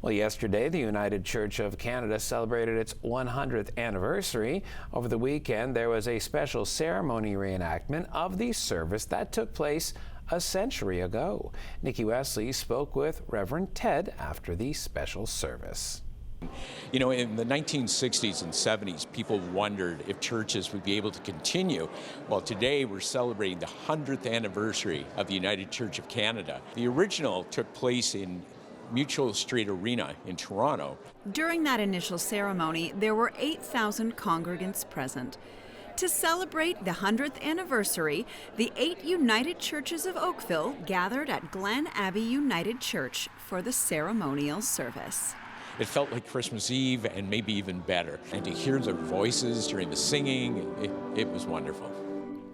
Well, yesterday, the United Church of Canada celebrated its 100th anniversary. Over the weekend, there was a special ceremony reenactment of the service that took place a century ago. Nikki Wesley spoke with Reverend Ted after the special service. You know, in the 1960s and 70s, people wondered if churches would be able to continue. Well, today we're celebrating the 100th anniversary of the United Church of Canada. The original took place in Mutual Street Arena in Toronto. During that initial ceremony, there were 8,000 congregants present. To celebrate the 100th anniversary, the 8 United Churches of Oakville gathered at Glen Abbey United Church for the ceremonial service. It felt like Christmas Eve and maybe even better. And to hear their voices during the singing, it was wonderful.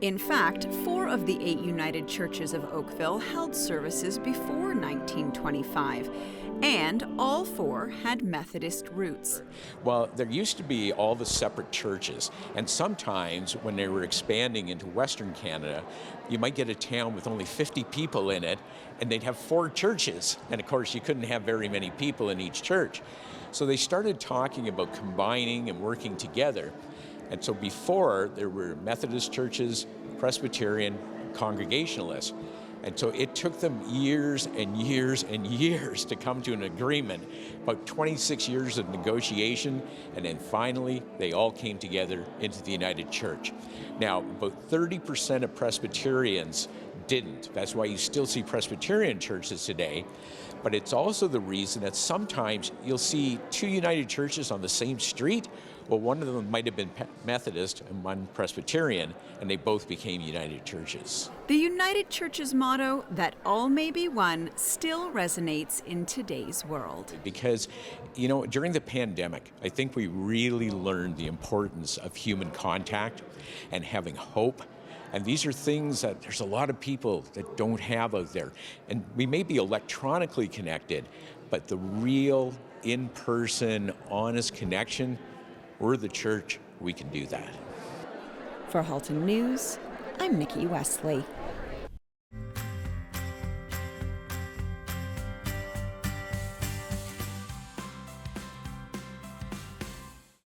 In fact, 4 of the 8 United Churches of Oakville held services before 1925, and all 4 had Methodist roots. Well, there used to be all the separate churches, and sometimes when they were expanding into Western Canada, you might get a town with only 50 people in it, and they'd have 4 churches, and of course you couldn't have very many people in each church. So they started talking about combining and working together. And so before, there were Methodist churches, Presbyterian, Congregationalists. And so it took them years and years and years to come to an agreement, about 26 years of negotiation, and then finally they all came together into the United Church. Now, about 30% of Presbyterians didn't. That's why you still see Presbyterian churches today. But it's also the reason that sometimes you'll see 2 United Churches on the same street. Well, one of them might have been Methodist and one Presbyterian, and they both became United Churches. The United Church's motto, that all may be one, still resonates in today's world. Because, you know, during the pandemic, I think we really learned the importance of human contact and having hope. And these are things that there's a lot of people that don't have out there. And we may be electronically connected, but the real, in-person, honest connection, we're the church, we can do that. For Halton News, I'm Nikki Wesley.